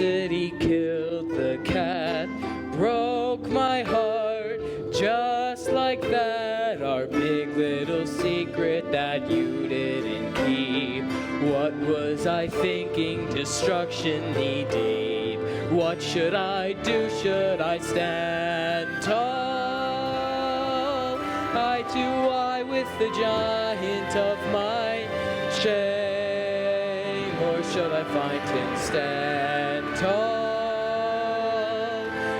city killed the cat, broke my heart, just like that. Our big little secret that you didn't keep. What was I thinking? Destruction knee deep. What should I do? Should I stand tall? Eye to eye with the giant of my shame, or should I find him stand tall?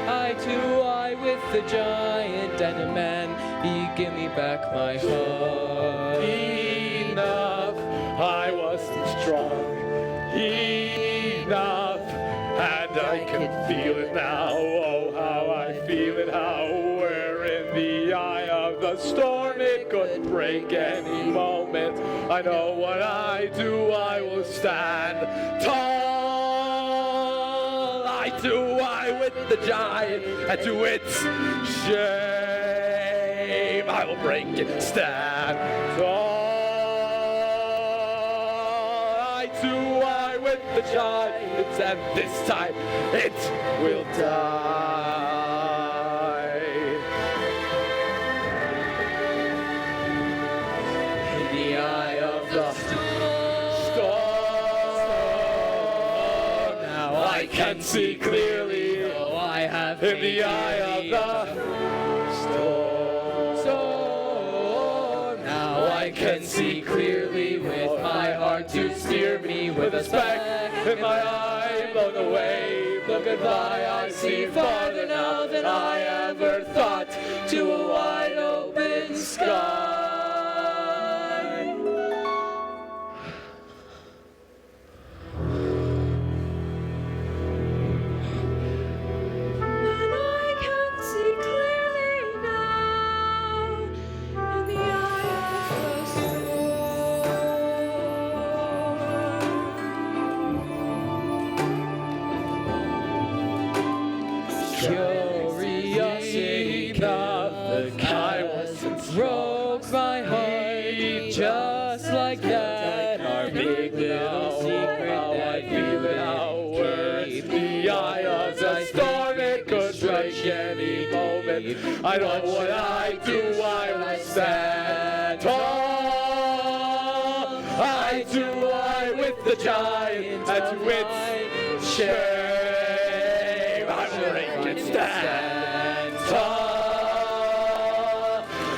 Eye to eye with the giant and a man, he give me back my heart. Enough, I was too strong. Enough, and I can feel it now. Oh, how I feel it, how we're in the eye of the storm. It could break any moment. I know what I do, I will stand tall. Eye to eye with the giant, and to its shame, I will break it, stand tall. Eye to eye with the giant, and this time it will die. In the eye of the storm, now I can see clearly. Oh, I have In the eye of the storm, now I can see clearly with my heart to steer me with a speck in my eye, blown away. But goodbye, I see farther now than I ever thought, to a wide open sky. Curiosity of the chaos broke my heart, just like that. Our big little secret that I feel it how words. The eye of the storm, it could break any moment. I know what I do, I will stand tall. Eye to eye with the giant, and to its shame, I will break and stand tall.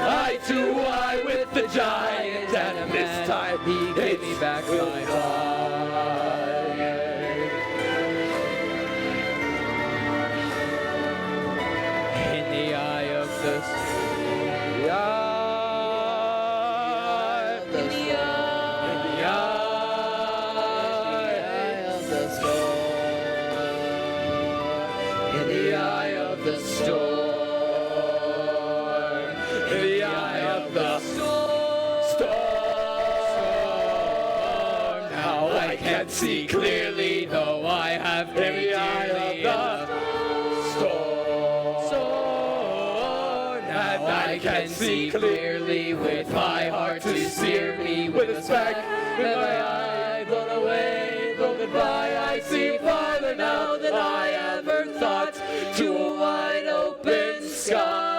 Eye to eye with the giant, and this time he gave me back my heart. In the eye of the See clearly, though I have in the eye of the storm, and I can see clearly with my heart to steer me with a speck in my eye, blown away, though goodbye, I see farther now than I ever thought, to a wide open sky.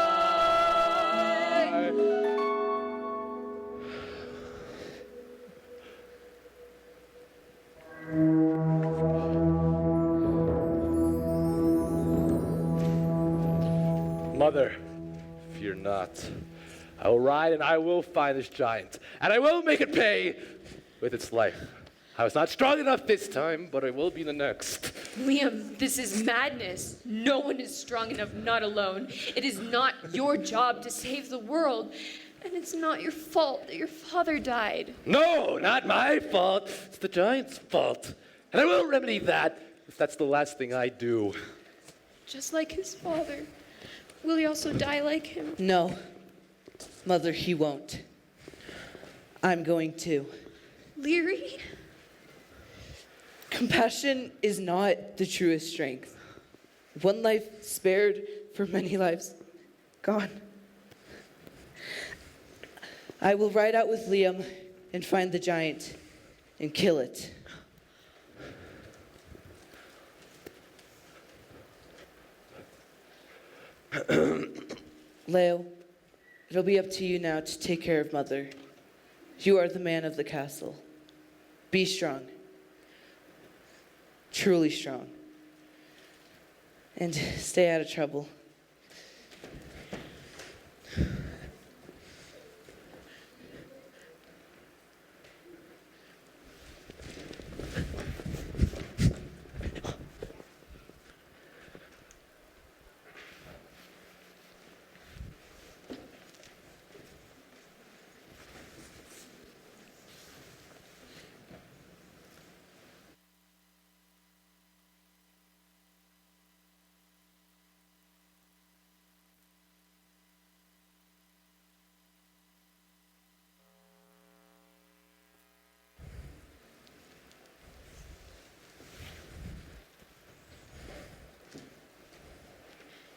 Mother, fear not. I will ride and I will find this giant, and I will make it pay with its life. I was not strong enough this time, but I will be the next. Liam, this is madness. No one is strong enough not alone. It is not your job to save the world, and it's not your fault that your father died. No, not my fault. It's the giant's fault. And I will remedy that if that's the last thing I do. Just like his father. Will he also die like him? No, Mother, he won't. I'm going to. Leary? Compassion is not the truest strength. One life spared for many lives gone. I will ride out with Liam and find the giant and kill it. Leo, it'll be up to you now to take care of Mother. You are the man of the castle. Be strong. Truly strong. And stay out of trouble.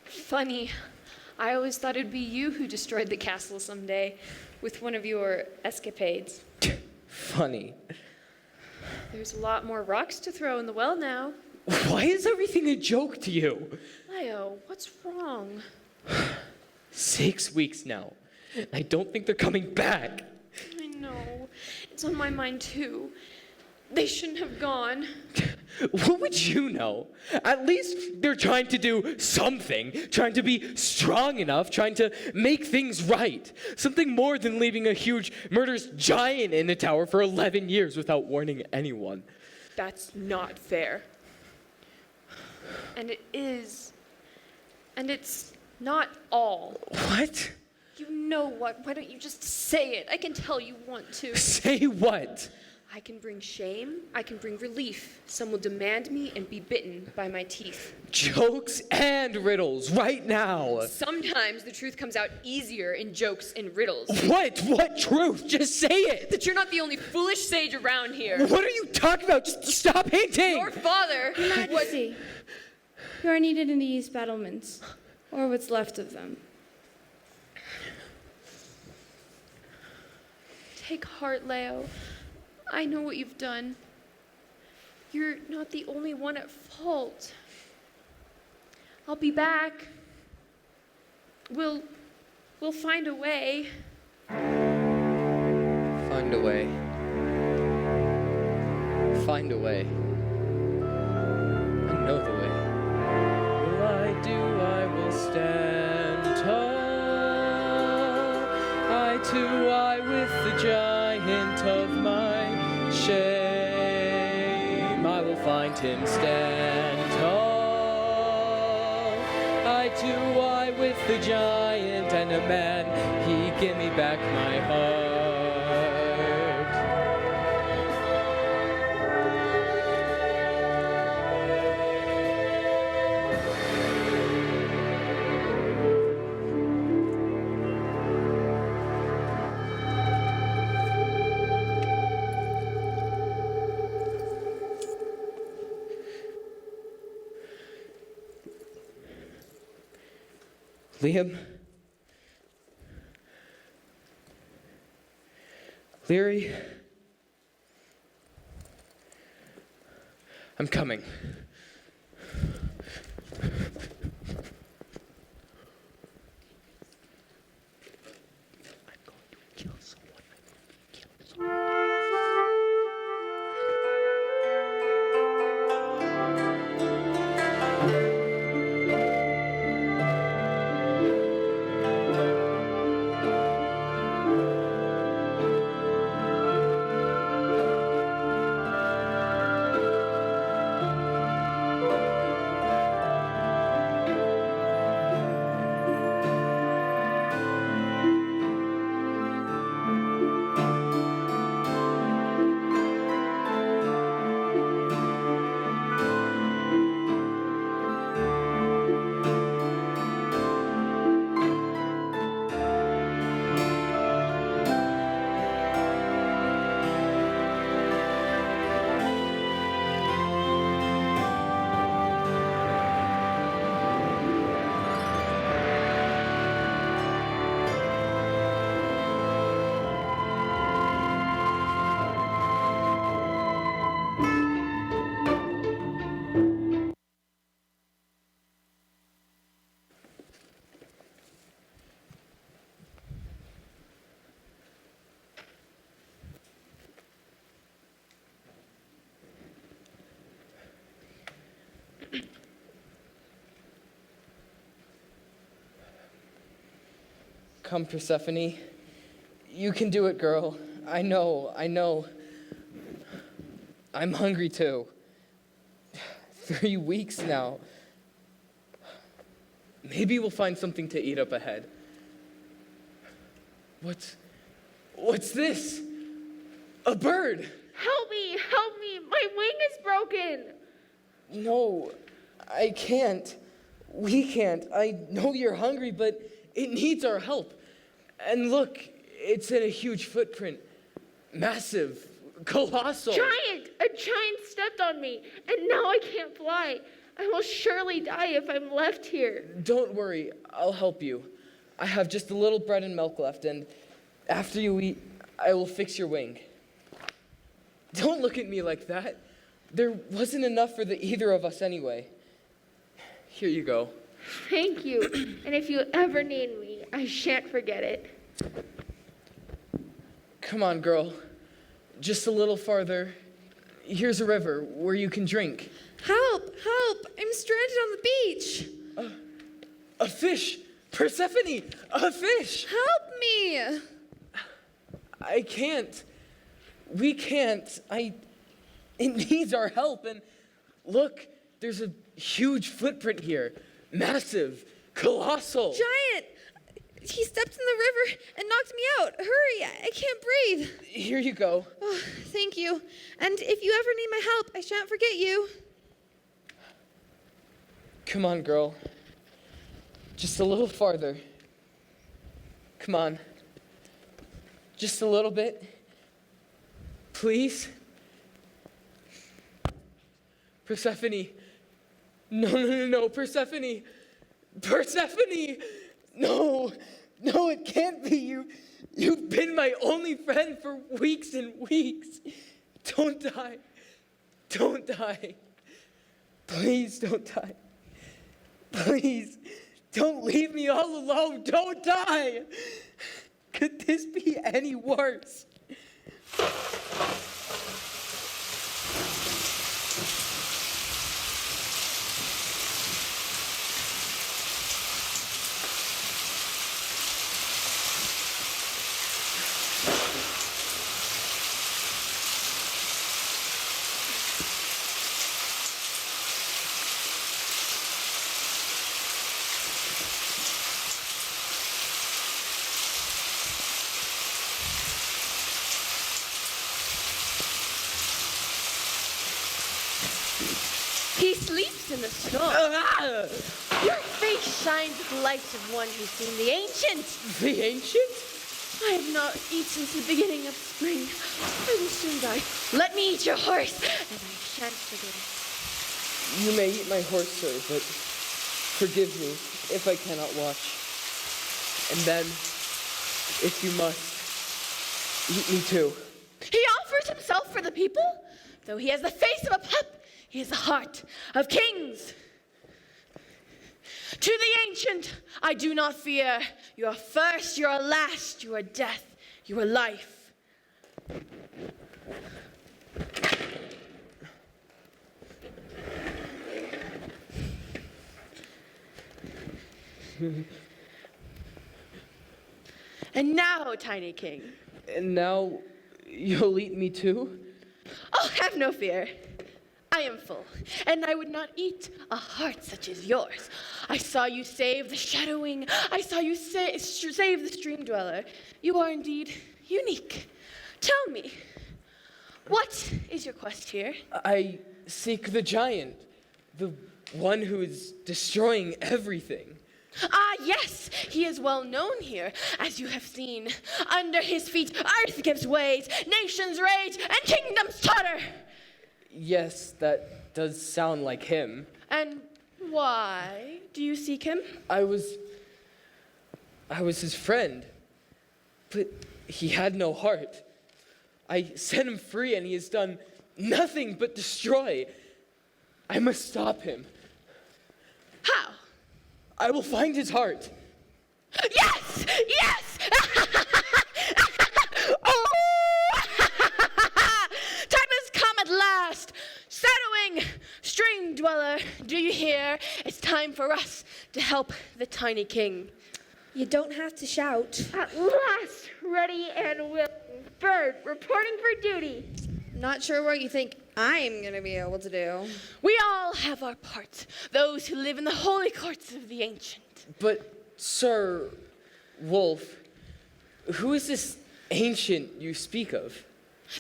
Funny. I always thought it'd be you who destroyed the castle someday with one of your escapades. Funny. There's a lot more rocks to throw in the well now. Why is everything a joke to you? Leo, what's wrong? 6 weeks now. I don't think they're coming back. I know. It's on my mind too. They shouldn't have gone. What would you know? At least they're trying to do something, trying to be strong enough, trying to make things right. Something more than leaving a huge murderous giant in the tower for 11 years without warning anyone. That's not fair. And it is. And it's not all. What? You know what? Why don't you just say it? I can tell you want to. Say what? I can bring shame. I can bring relief. Some will demand me and be bitten by my teeth. Jokes and riddles right now. Sometimes the truth comes out easier in jokes and riddles. What? What truth? Just say it. That you're not the only foolish sage around here. What are you talking about? Just stop hinting. Your father Your was... Majesty, you are needed in the East battlements, or what's left of them. Take heart, Leo. I know what you've done. You're not the only one at fault. I'll be back. We'll find a way. Find a way. Find a way. I know the way. Will I do, I will stand tall. I too, I with the giant of my shame. I will find him stand tall. I too, I with the giant and a man, he give me back my heart. Liam? Leary? I'm coming. Come, Persephone. You can do it, girl. I know. I'm hungry too. 3 weeks now. Maybe we'll find something to eat up ahead. What's this? A bird! Help me! My wing is broken! No, I can't. We can't. I know you're hungry, but it needs our help. And look, it's in a huge footprint. Massive, colossal. Giant! A giant stepped on me, and now I can't fly. I will surely die if I'm left here. Don't worry, I'll help you. I have just a little bread and milk left, and after you eat, I will fix your wing. Don't look at me like that. There wasn't enough for either of us anyway. Here you go. Thank you. And if you ever need me, I shan't forget it. Come on, girl. Just a little farther. Here's a river where you can drink. Help! I'm stranded on the beach. A fish! Persephone! A fish! Help me! I can't. We can't. It needs our help. And look, there's a huge footprint here. Massive. Colossal. Giant! He stepped in the river and knocked me out. Hurry, I can't breathe. Here you go. Oh, thank you. And if you ever need my help, I shan't forget you. Come on, girl. Just a little farther. Come on. Just a little bit. Please? Persephone. No, Persephone. Persephone! No, it can't be you. You've been my only friend for weeks and weeks. Don't die. Don't die. Please don't die. Please, don't leave me all alone. Don't die. Could this be any worse? He sleeps in the snow. Your face shines with the light of one who's seen the ancient. The ancient? I have not eaten since the beginning of spring. I will soon die. Let me eat your horse, and I shan't forget it. You may eat my horse, sir, but forgive me if I cannot watch. And then, if you must, eat me too. He offers himself for the people. Though he has the face of a pup, he has the heart of kings. To the ancient, I do not fear. You are first, you are last, you are death, you are life. And now, tiny king. And now, you'll eat me too? Oh, have no fear. I am full, and I would not eat a heart such as yours. I saw you save the shadowing. I saw you save the stream dweller. You are indeed unique. Tell me, what is your quest here? I seek the giant, the one who is destroying everything. Ah, yes, he is well known here, as you have seen. Under his feet, earth gives ways, nations rage, and kingdoms totter. Yes, that does sound like him. And why do you seek him? I was his friend, but he had no heart. I set him free, and he has done nothing but destroy. I must stop him. How? I will find his heart. Yes! Yes! Oh! Time has come at last. Shadowing stream dweller, do you hear? It's time for us to help the tiny king. You don't have to shout. At last, ready and willing. Bird, reporting for duty. Not sure what you think I'm gonna be able to do. We all have our parts, those who live in the holy courts of the ancient. But, Sir Wolf, who is this ancient you speak of?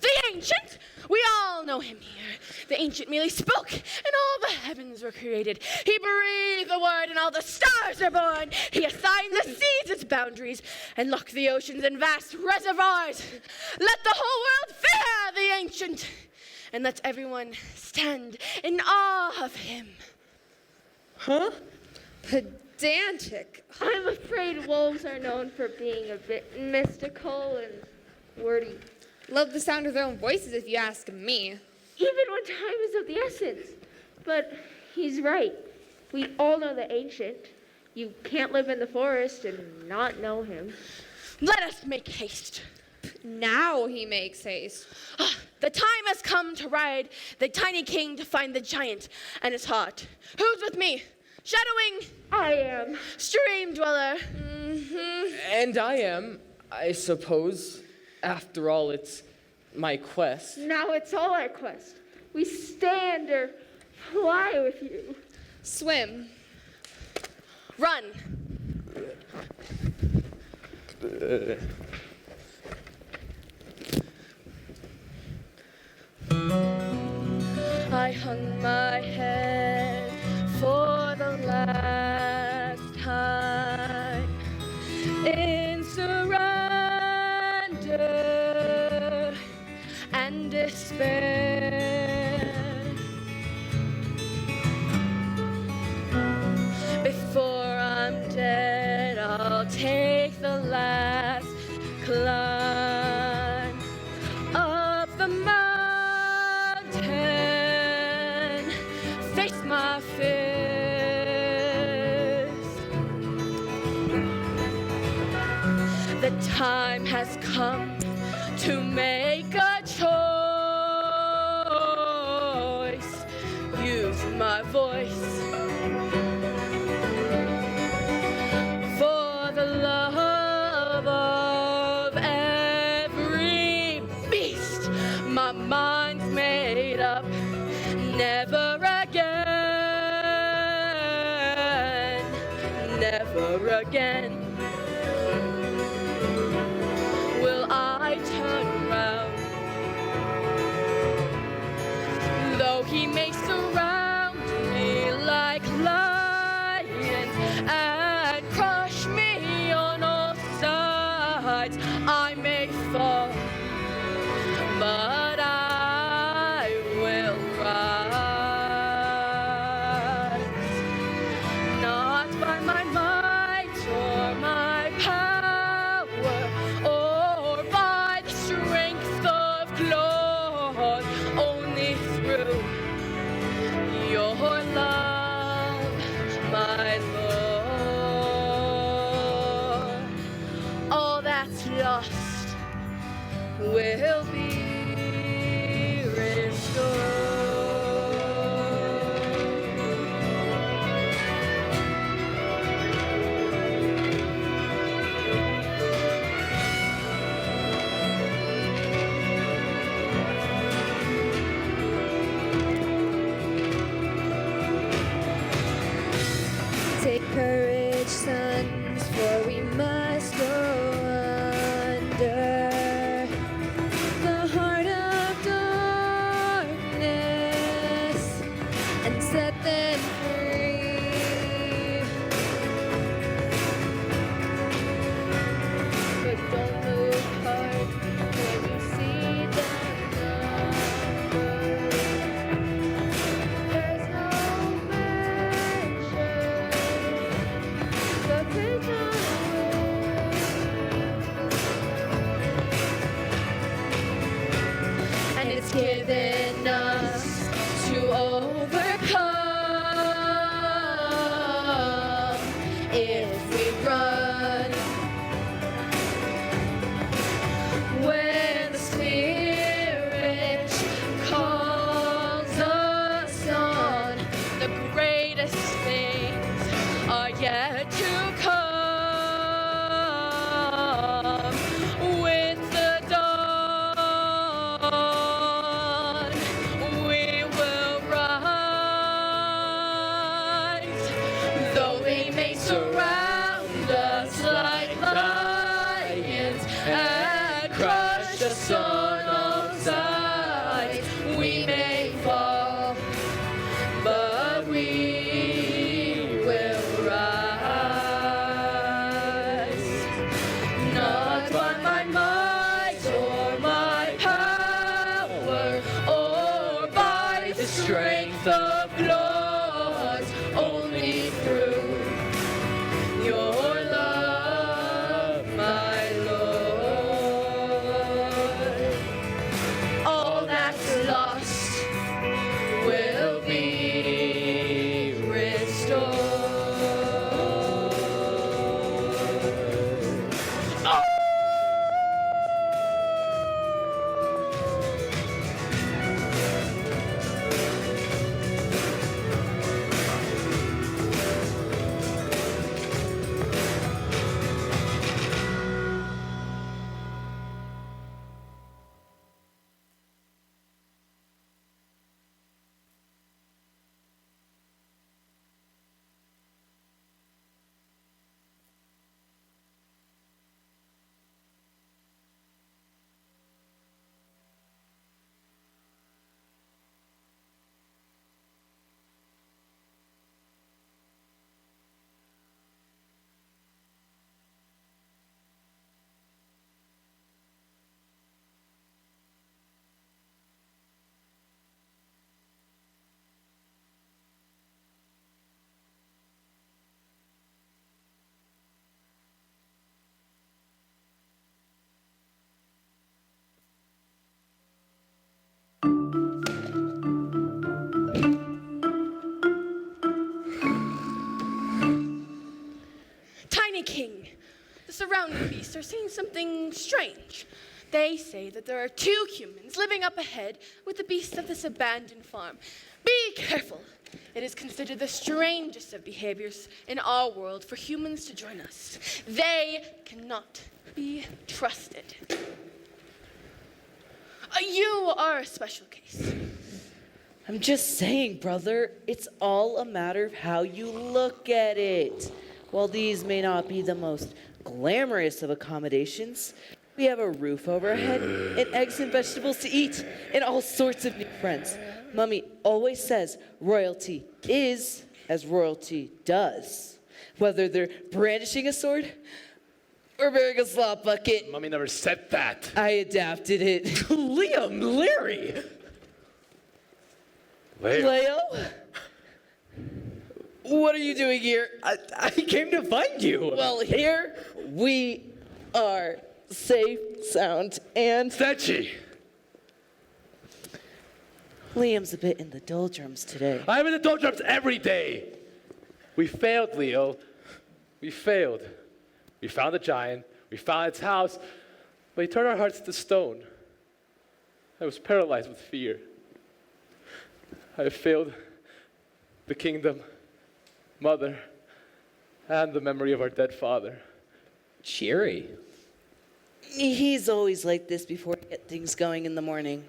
The ancient? We all know him here. The ancient merely spoke, and all the heavens were created. He breathed the word, and all the stars are born. He assigned the seas its boundaries, and locked the oceans in vast reservoirs. Let the whole world fear the ancient, and let everyone stand in awe of him. Huh? Pedantic. I'm afraid wolves are known for being a bit mystical and wordy. Love the sound of their own voices if you ask me. Even when time is of the essence. But he's right. We all know the ancient. You can't live in the forest and not know him. Let us make haste. Now he makes haste. The time has come to ride the tiny king to find the giant and his heart. Who's with me? Shadowing, I am. stream dweller. And I am, I suppose. After all, it's my quest. Now it's all our quest. We stand or fly with you. Swim. Run. I hung my head for the last time in surrender and despair. Before I'm dead, I'll take the last climb up the mountain, face my fears. The time has come to make a choice. Use my voice for the love of every beast. My mind's made up, never again, never again will I turn around. Though he may surround me like lions and crush me on all sides, I may fall, but I will rise, not by my might or my power, or by the strength of claws, only through your love, my Lord. All that's lost will be restored. Take courage, sons, for we must go under the heart of darkness and set them free. But don't move hard when you see the numbers. There's no measure. The pigeon And it's given us to overcome if we run. When the Spirit calls us on, the greatest things are yet to come. strength of laws only through your love, my Lord. All that's lost will be restored. Tiny King, the surrounding beasts are saying something strange. They say that there are 2 humans living up ahead with the beasts of this abandoned farm. Be careful. It is considered the strangest of behaviors in our world for humans to join us. They cannot be trusted. You are a special case. I'm just saying, brother, it's all a matter of how you look at it. While these may not be the most glamorous of accommodations, we have a roof over our head and eggs and vegetables to eat and all sorts of new friends. Mummy always says royalty is as royalty does. Whether they're brandishing a sword or bearing a slop bucket. Mummy never said that. I adapted it. Liam, Larry! Leo? What are you doing here? I came to find you. Well, here we are, safe, sound, and... Setchi! Liam's a bit in the doldrums today. I'm in the doldrums every day. We failed, Leo. We failed. We found the giant. We found its house. But he turned our hearts to stone. I was paralyzed with fear. I have failed the kingdom, mother, and the memory of our dead father. Cheery. He's always like this before we get things going in the morning.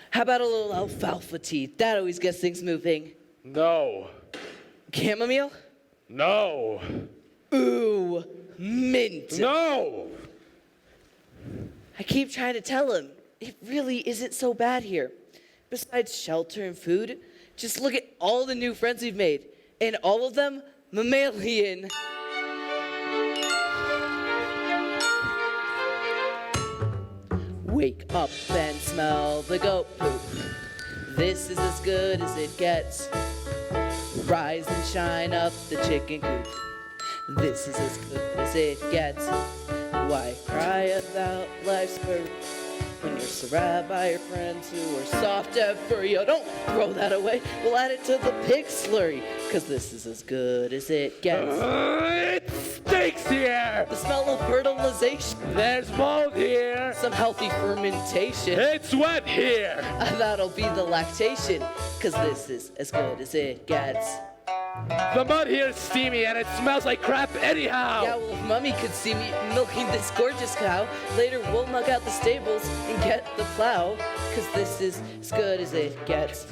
How about a little alfalfa tea? That always gets things moving. No. Chamomile? No. Ooh, mint. No! I keep trying to tell him, it really isn't so bad here. Besides shelter and food, just look at all the new friends we've made. And all of them, mammalian. Wake up and smell the goat poop. This is as good as it gets. Rise and shine up the chicken coop. This is as good as it gets. Why cry about life's burden when you're surrounded by your friends who are soft and furry? Oh, don't throw that away. We'll add it to the pig slurry, cause this is as good as it gets. It stinks here! The smell of fertilization. There's mold here! Some healthy fermentation. It's wet here! That'll be the lactation, cause this is as good as it gets. The mud here is steamy and it smells like crap anyhow! Yeah, well, if Mummy could see me milking this gorgeous cow, later we'll mug out the stables and get the plow, cause this is as good as it gets.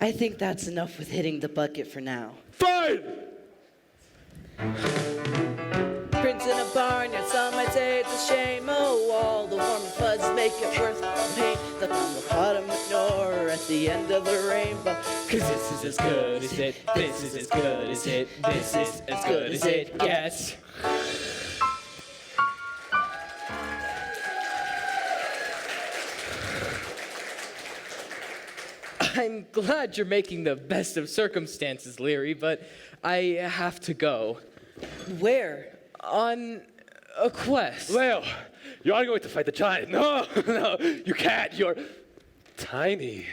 I think that's enough with hitting the bucket for now. Fine! Prince in a barnyard, some might say it's a shame. Oh, all the warm fuzz make it worth the pain. The from the bottom of nor at the end of the rainbow. Cause this is as good as it, this is as good as it, this is as good as it gets. I'm glad you're making the best of circumstances, Leary, but I have to go. Where? On a quest. Leo, you are going to fight the giant. No, no, you can't. You're tiny.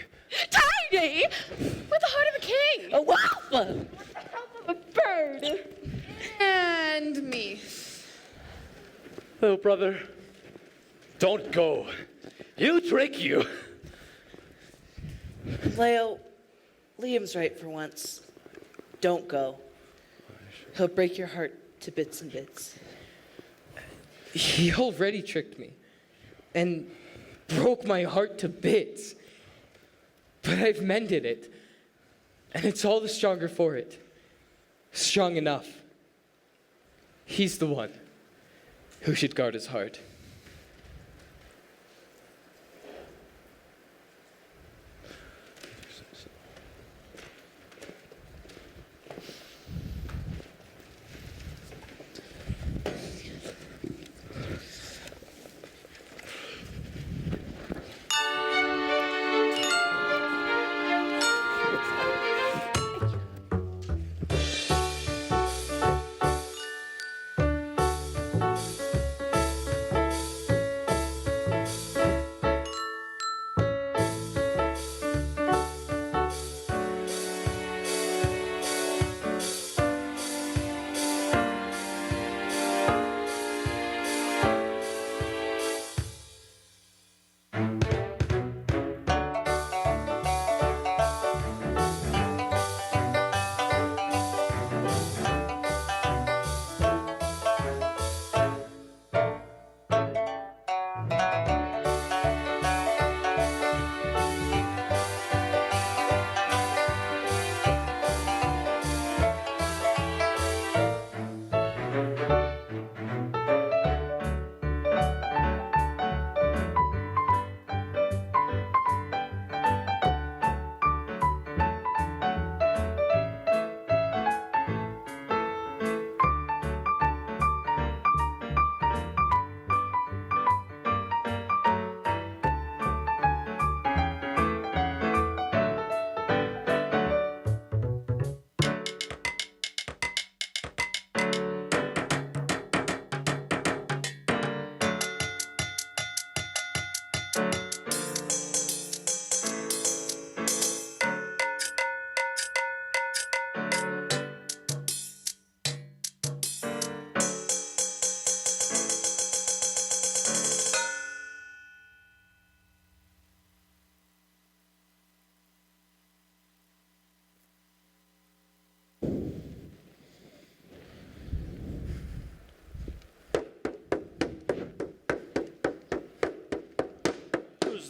Tiny! With the heart of a king! A wolf! Of a bird! And me. Little brother, don't go. He'll trick you. Leo, Liam's right for once. Don't go. He'll break your heart to bits and bits. He already tricked me and broke my heart to bits. But I've mended it, and it's all the stronger for it. Strong enough. He's the one who should guard his heart.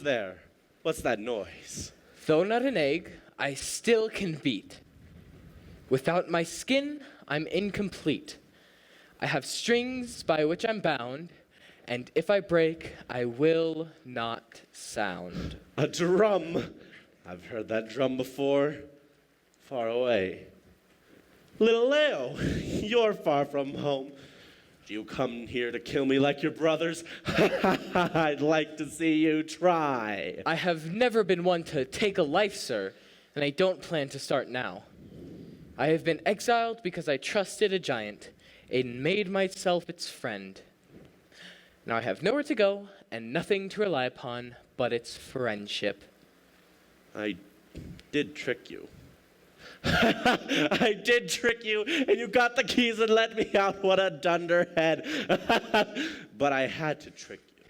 There. What's that noise? Though not an egg, I still can beat. Without my skin, I'm incomplete. I have strings by which I'm bound, and if I break, I will not sound. A drum. I've heard that drum before. Far away. Little Leo, you're far from home. Do you come here to kill me like your brothers? I'd like to see you try. I have never been one to take a life, sir, and I don't plan to start now. I have been exiled because I trusted a giant and made myself its friend. Now I have nowhere to go and nothing to rely upon but its friendship. I did trick you. I did trick you, and you got the keys and let me out. What a dunderhead. But I had to trick you.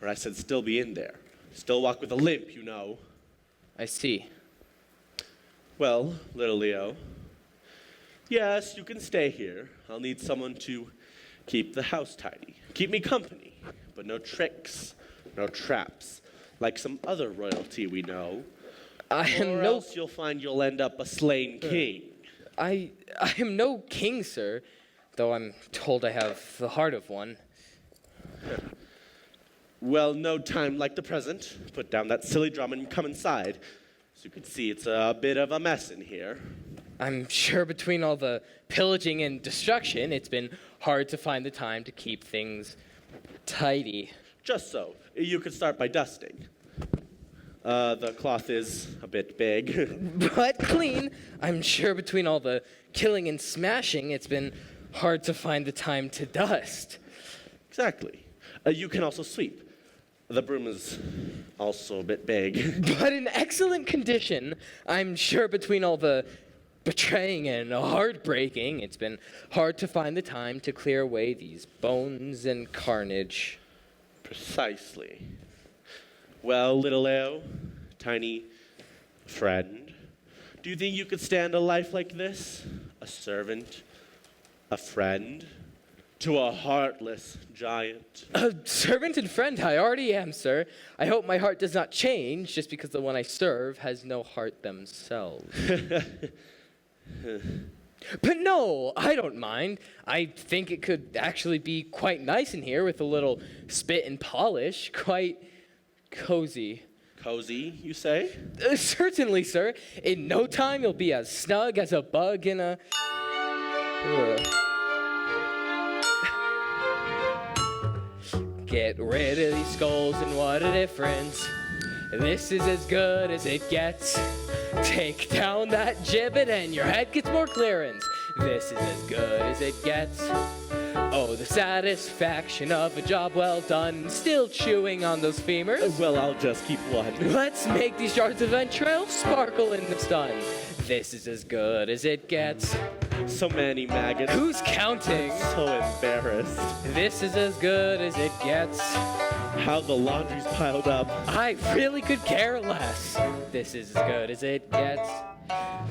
Or I said still be in there. Still walk with a limp, you know. I see. Well, little Leo, yes, you can stay here. I'll need someone to keep the house tidy. Keep me company, but no tricks, no traps. like some other royalty we know. I am Or no else you'll find you'll end up a slain king. I am no king, sir, though I'm told I have the heart of one. Well, no time like the present. Put down that silly drum and come inside. As you can see, it's a bit of a mess in here. I'm sure between all the pillaging and destruction, it's been hard to find the time to keep things tidy. Just so. You could start by dusting. The cloth is a bit big. But clean. I'm sure between all the killing and smashing, it's been hard to find the time to dust. Exactly. You can also sweep. The broom is also a bit big. But in excellent condition. I'm sure between all the betraying and heartbreaking, it's been hard to find the time to clear away these bones and carnage. Precisely. Well, little Leo, tiny friend, do you think you could stand a life like this? A servant, a friend, to a heartless giant? A servant and friend I already am, sir. I hope my heart does not change just because the one I serve has no heart themselves. But no, I don't mind. I think it could actually be quite nice in here with a little spit and polish. Quite cozy. Cozy, you say? Certainly, sir. In no time, you'll be as snug as a bug in a... Get rid of these skulls and what a difference. This is as good as it gets. Take down that gibbet and your head gets more clearance. This is as good as it gets. Oh, the satisfaction of a job well done. Still chewing on those femurs. Well, I'll just keep one. Let's make these jars of entrails sparkle in the sun. This is as good as it gets. So many maggots. Who's counting? So embarrassed. This is as good as it gets. How the laundry's piled up. I really could care less. This is as good as it gets.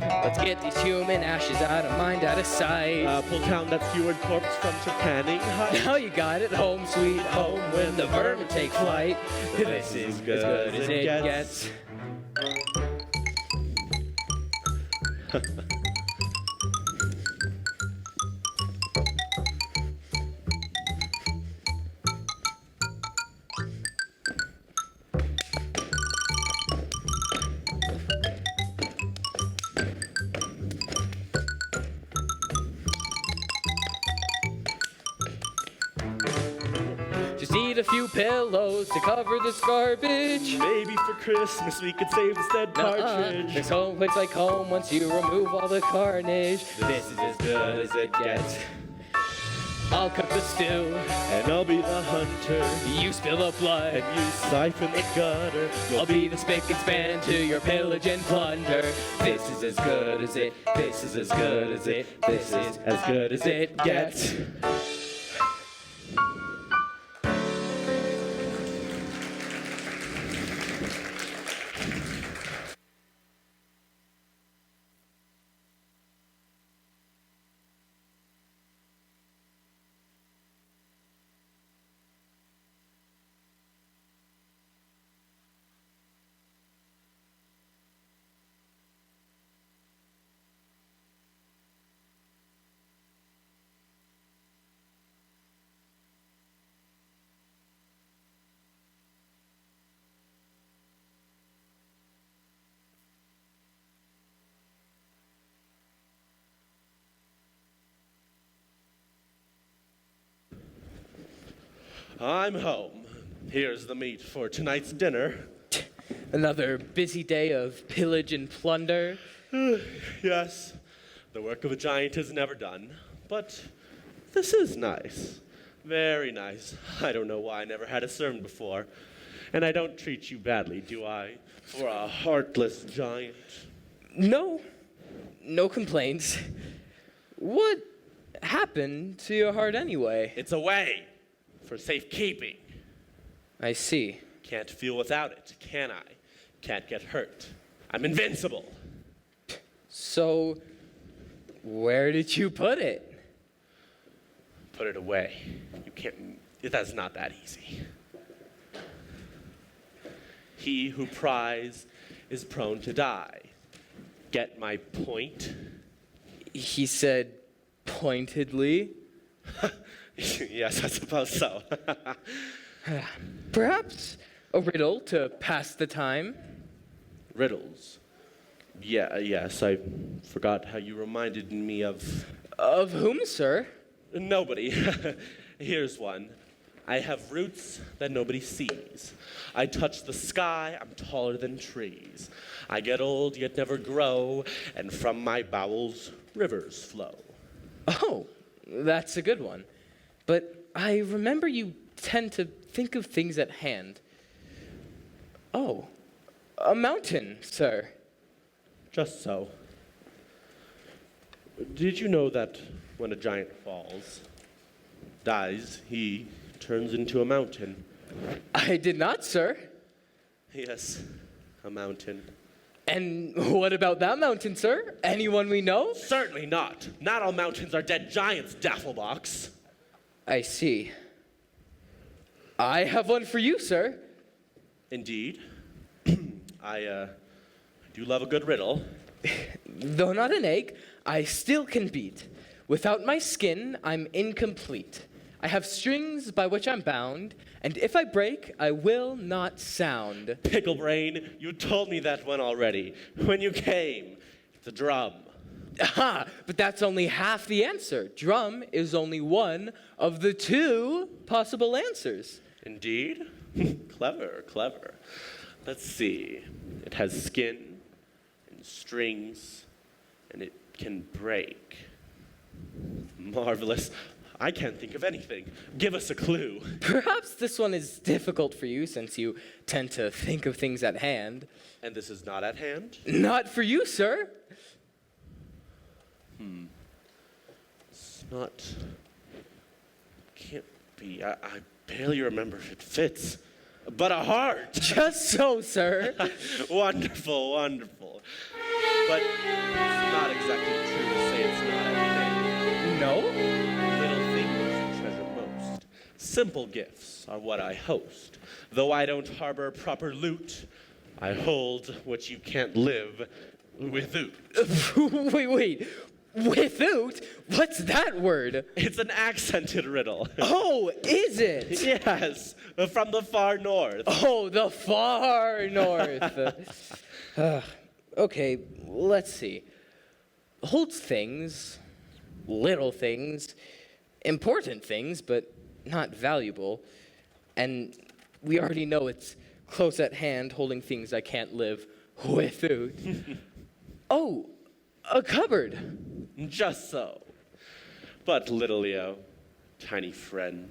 Let's get these human ashes out of mind, out of sight. Pull down that skewered corpse from Trepanning. Now you got it, home sweet home, when the vermin take flight. This is as good as it gets. Just need a few pillows to cover this garbage. Maybe for Christmas we could save this dead partridge. This home looks like home once you remove all the carnage. This is as good as it gets. I'll cook the stew, And I'll be the hunter. you spill the blood. And you siphon the gutter. I'll be the spick and span to your pillage and plunder. This is as good as it. This is as good as it. This is as good as it gets. I'm home. Here's the meat for tonight's dinner. Another busy day of pillage and plunder. Yes, the work of a giant is never done. But this is nice. Very nice. I don't know why I never had a servant before. And I don't treat you badly, do I? For a heartless giant. No complaints. What happened to your heart anyway? It's away for safekeeping. I see. Can't feel without it, can I? Can't get hurt. I'm invincible. So, where did you put it? Put it away. You can't. That's not that easy. He who pries is prone to die. Get my point? He said pointedly. Yes, I suppose so. Perhaps a riddle to pass the time? Riddles. Yeah, yes, I forgot how you reminded me of... Of whom, sir? Nobody. Here's one. I have roots that nobody sees. I touch the sky, I'm taller than trees. I get old, yet never grow, and from my bowels, rivers flow. Oh, that's a good one. But I remember you tend to think of things at hand. Oh, a mountain, sir. Just so. Did you know that when a giant falls, dies, he turns into a mountain? I did not, sir. Yes, a mountain. And what about that mountain, sir? Anyone we know? Certainly not. Not all mountains are dead giants, Daffelbox. I see. I have one for you, sir. Indeed. I do love a good riddle. Though not an egg, I still can beat. Without my skin, I'm incomplete. I have strings by which I'm bound, and if I break, I will not sound. Picklebrain, you told me that one already. When you came, the drum. Aha, but that's only half the answer. Drum is only one of the two possible answers. Indeed? Clever, clever. Let's see. It has skin and strings, and it can break. Marvelous. I can't think of anything. Give us a clue. Perhaps this one is difficult for you since you tend to think of things at hand. And this is not at hand? Not for you, sir. It's not... Can't be. I barely remember if it fits. But a heart! Just so, sir. Wonderful, wonderful. But it's not exactly true to say it's not anything. No? Little things you treasure most. Simple gifts are what I host. Though I don't harbor proper loot, I hold what you can't live without. Wait. Without? What's that word? It's an accented riddle. Oh, is it? Yes, from the far north. Oh, the far north. Okay, let's see. Holds things, little things, important things, but not valuable. And we already know it's close at hand, holding things I can't live without. Oh, a cupboard. Just so. But little Leo, tiny friend,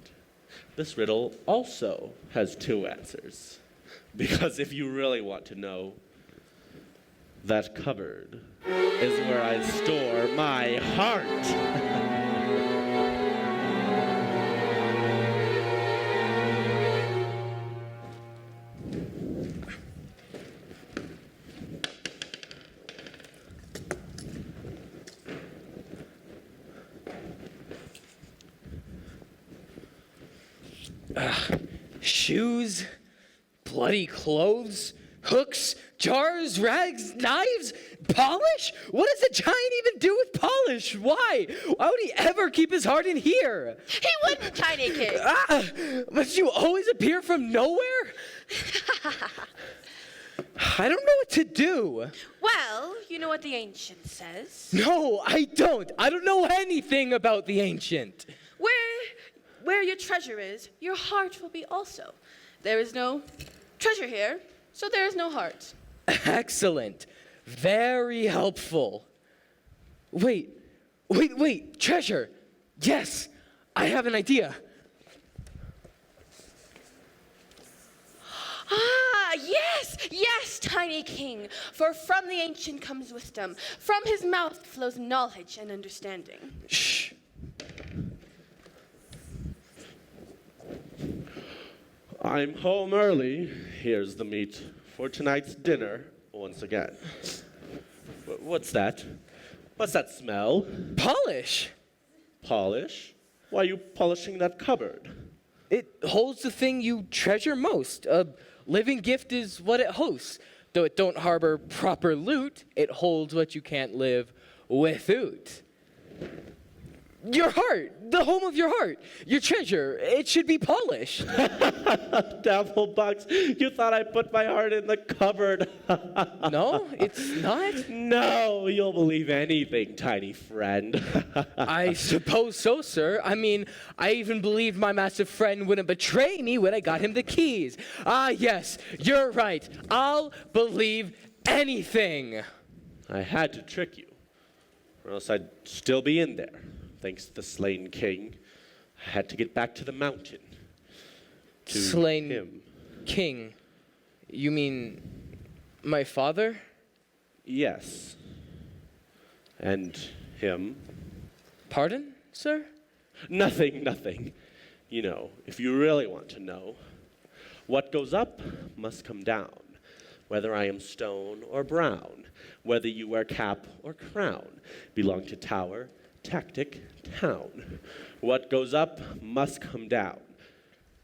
this riddle also has two answers. Because if you really want to know, that cupboard is where I store my heart. Shoes, bloody clothes, hooks, jars, rags, knives, polish? What does a giant even do with polish? Why? Why would he ever keep his heart in here? He wouldn't, Tiny King. Must you always appear from nowhere? I don't know what to do. Well, you know what the ancient says. No, I don't. I don't know anything about the ancient. Where your treasure is, your heart will be also. There is no treasure here, so there is no heart. Excellent. Very helpful. Wait. Treasure. Yes, I have an idea. Yes, Tiny King. For from the ancient comes wisdom. From his mouth flows knowledge and understanding. Shh. I'm home early. Here's the meat for tonight's dinner once again. What's that? What's that smell? Polish. Polish? Why are you polishing that cupboard? It holds the thing you treasure most, a living gift is what it hosts. Though it don't harbor proper loot, it holds what you can't live without. Your heart, the home of your heart, your treasure, it should be polished. Devil bucks, you thought I put my heart in the cupboard. No, it's not. No, you'll believe anything, tiny friend. I suppose so, sir. I mean, I even believed my massive friend wouldn't betray me when I got him the keys. Ah, yes, you're right. I'll believe anything. I had to trick you, or else I'd still be in there. Thanks to the slain king, I had to get back to the mountain. To Slain him. king? You mean my father? Yes. And him. Pardon, sir? Nothing. You know, if you really want to know, what goes up must come down. Whether I am stone or brown, whether you wear cap or crown, belong to tower, tactic, town. What goes up must come down.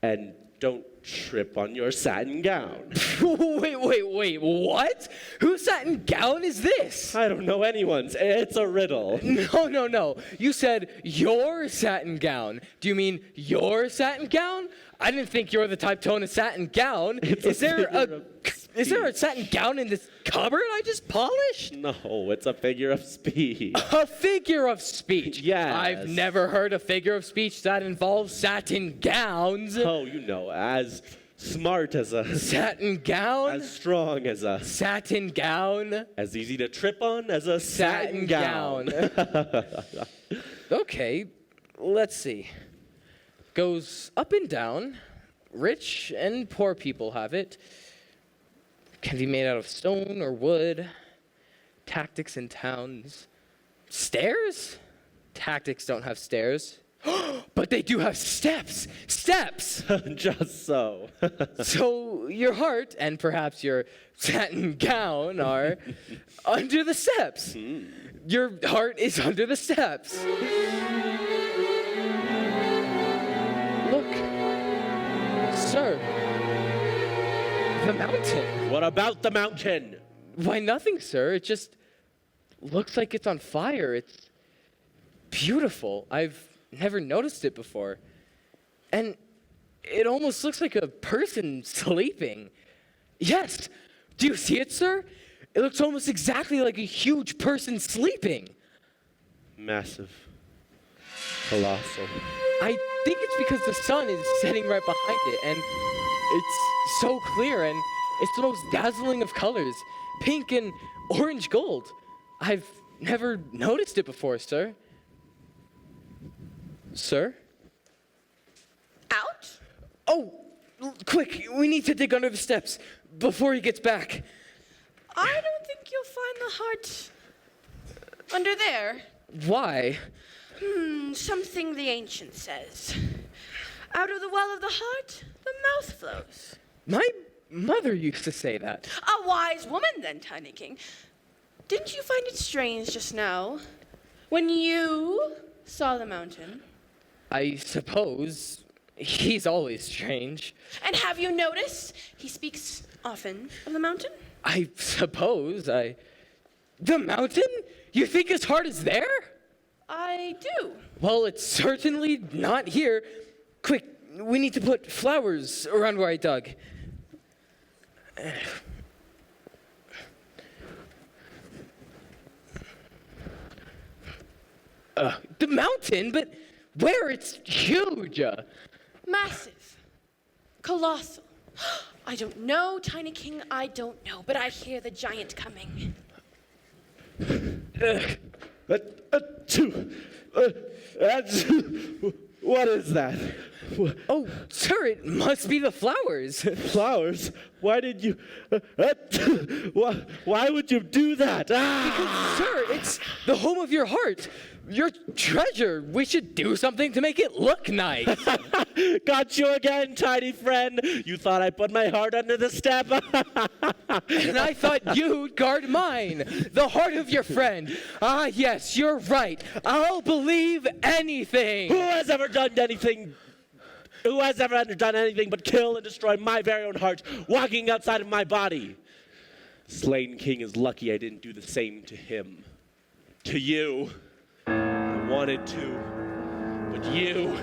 And don't trip on your satin gown. Wait, what? Whose satin gown is this? I don't know anyone's. It's a riddle. No. You said your satin gown. Do you mean your satin gown? I didn't think you were the type to own a satin gown. Is there a satin gown in this cupboard I just polished? No, it's a figure of speech. A figure of speech? Yes. I've never heard a figure of speech that involves satin gowns. Oh, you know, as smart as a... Satin gown? As strong as a... Satin gown? As easy to trip on as a satin gown. Okay, let's see. Goes up and down. Rich and poor people have it. Can be made out of stone or wood. Tactics in towns. Stairs? Tactics don't have stairs. But they do have steps! Steps! Just so. So your heart and perhaps your satin gown are under the steps. Your heart is under the steps. Look, sir, the mountain. What about the mountain? Why, nothing, sir. It just looks like it's on fire. It's beautiful. I've never noticed it before. And it almost looks like a person sleeping. Yes. Do you see it, sir? It looks almost exactly like a huge person sleeping. Massive. Colossal. I think it's because the sun is setting right behind it, and it's so clear, and it's the most dazzling of colors. Pink and orange gold. I've never noticed it before, sir. Sir? Out? Oh, quick, we need to dig under the steps before he gets back. I don't think you'll find the heart under there. Why? Something the ancient says. Out of the well of the heart, the mouth flows. My mother used to say that. A wise woman, then, Tiny King. Didn't you find it strange just now when you saw the mountain? I suppose he's always strange. And have you noticed he speaks often of the mountain? I suppose The mountain? You think his heart is there? I do. Well, it's certainly not here. Quick, we need to put flowers around where I dug. The mountain? But where? It's huge. Massive. Colossal. I don't know, Tiny King, I don't know, but I hear the giant coming. What is that? Oh, sir, it must be the flowers. Flowers? Why did you... Why would you do that? Because, sir, it's the home of your heart. Your treasure. We should do something to make it look nice. Got you again, tiny friend. You thought I put my heart under the step? And I thought you'd guard mine, the heart of your friend. Ah, yes, you're right. I'll believe anything. Who has ever done anything Who has ever done anything but kill and destroy my very own heart, walking outside of my body? Slain King is lucky I didn't do the same to him. To you. I wanted to, but you.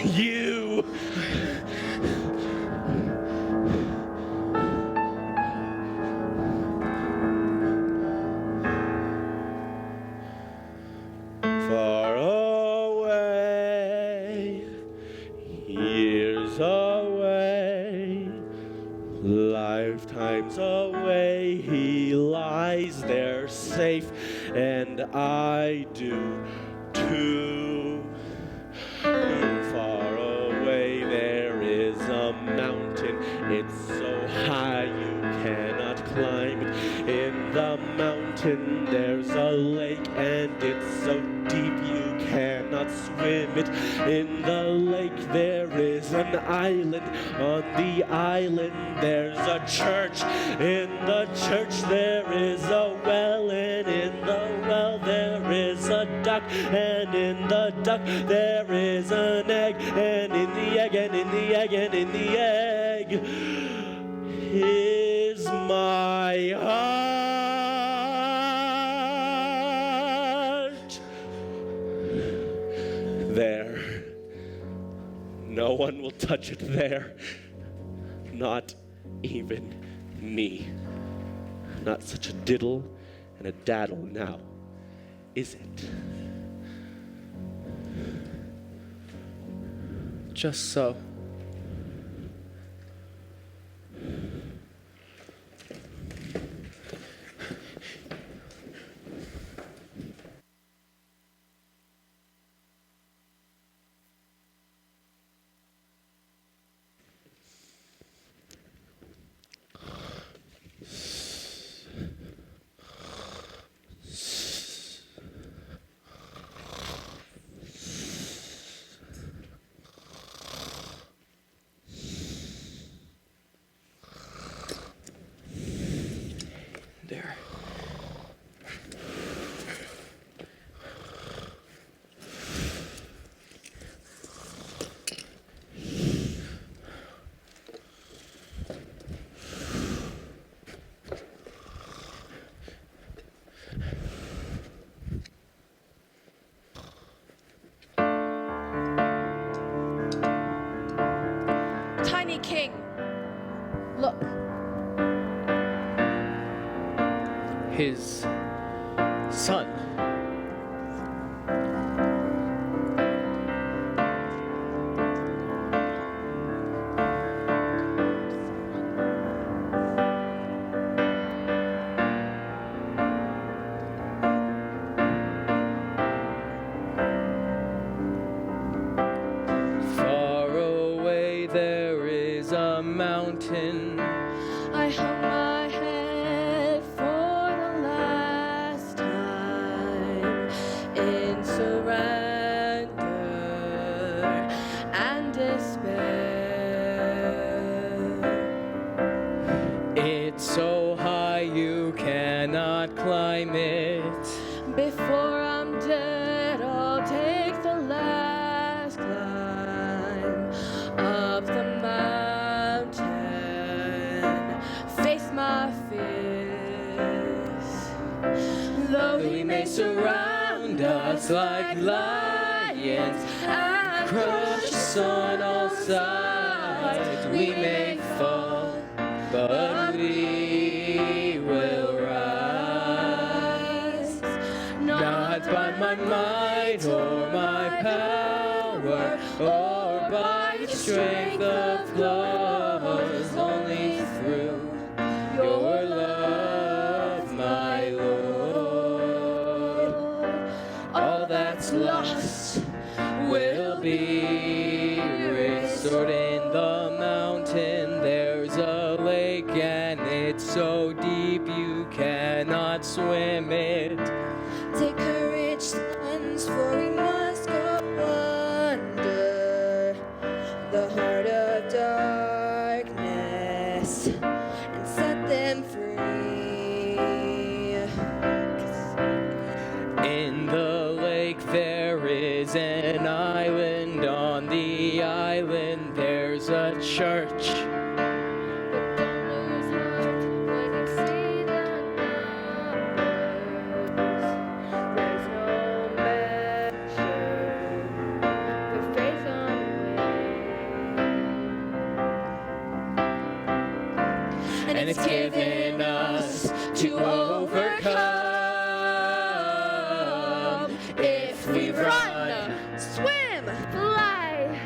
You. Far away, years away, lifetimes away, he lies there safe, and I do too. Far away there is a mountain, it's so high you cannot climb it. In the mountain there's a lake, and it's so deep you cannot swim it. In the lake there is an island, on the island there's a church. In the church there is a well, and in the well there is a duck, and in the duck there is an egg, and in the egg, and in the egg, and in the egg is my heart. There. No one will touch it there. Not even me. Not such a diddle and a daddle now, is it? Just so. There. Tiny King, look. His son. Far away there is a mountain. I hung my head for the last time in surrender and despair. It's so high you cannot climb it. Before I'm dead, I'll take the last climb up the mountain, face my fears. Though he may surround us like lions and crush us on all sides, we may fall, but we will rise. Not by my might or my power or by the strength of claws, only through your love, my Lord. All that's lost will be restored. In the mountain there's a lake, and it's so deep you cannot swim it. Take courage, sons, for we must go under the heart of darkness and set them free. In the lake there is an island, on the island there's a church. And it's given us to overcome if we run, Swim, fly,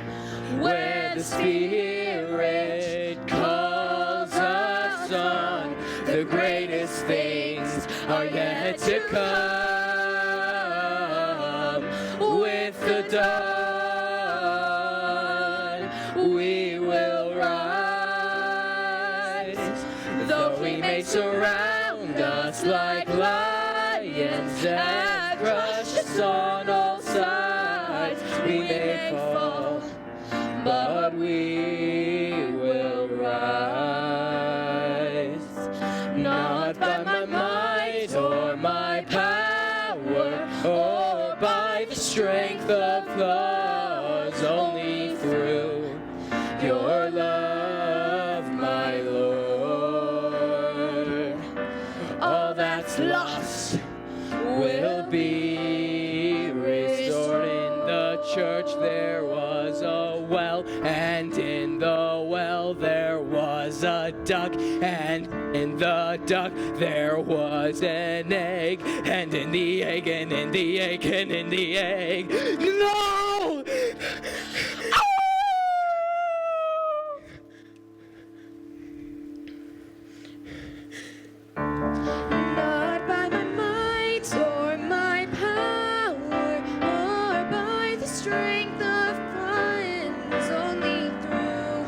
where the Spirit calls us on. The greatest things are yet to come. With the dawn, we will rise. Though we may surround us like lions and crush us on all sides, we may fall, but we will rise. Not by my might or my power or by the strength of laws, only through your love, my Lord. All that's lost will be restored. In the church there was a well, and in the well there was a duck, and in the duck there was an egg, and in the egg, and in the egg, and in the egg. No! not by my might or my power or by the strength of friends, only through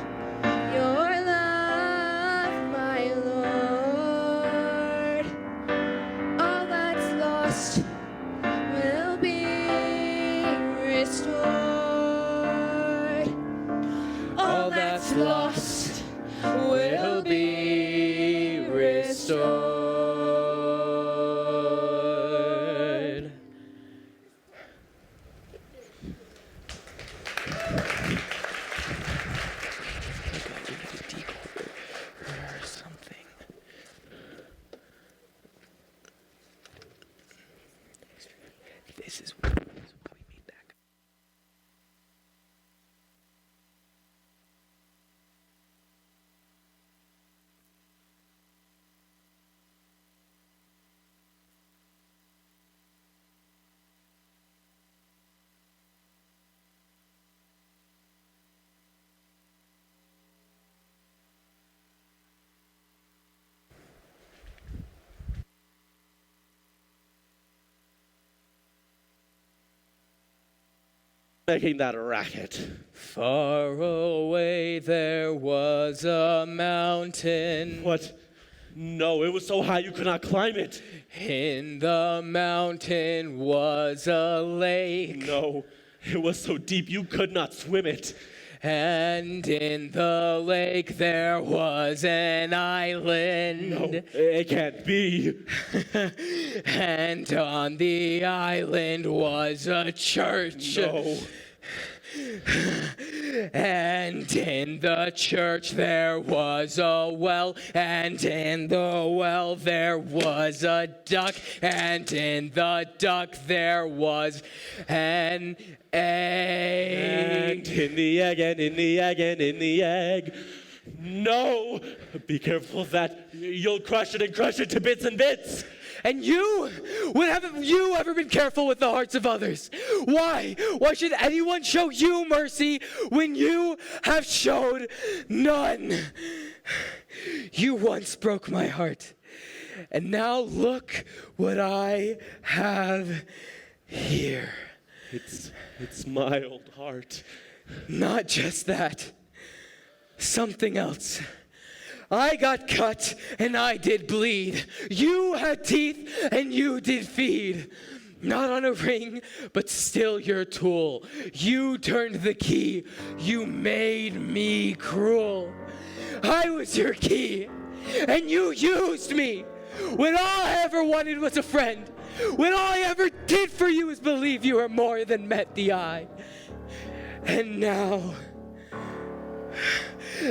your love, my Lord. All that's lost will be restored. All that's lost will be restored. Or something. This is why we meet back. Making that a racket. Far away there was a mountain. What? No, it was so high you could not climb it. In the mountain was a lake. No, it was so deep you could not swim it. And in the lake there was an island. No, it can't be. And on the island was a church. No. And in the church there was a well, and in the well there was a duck, and in the duck there was an egg. And in the egg, and in the egg, and in the egg. No! Be careful of that. You'll crush it and crush it to bits and bits. And you? When haven't you ever been careful with the hearts of others? Why? Why should anyone show you mercy when you have showed none? You once broke my heart, and now look what I have here. It's my old heart. Not just that, something else. I got cut and I did bleed. You had teeth and you did feed. Not on a ring, but still your tool. You turned the key. You made me cruel. I was your key, and you used me when all I ever wanted was a friend. When all I ever did for you was believe you were more than met the eye. And now,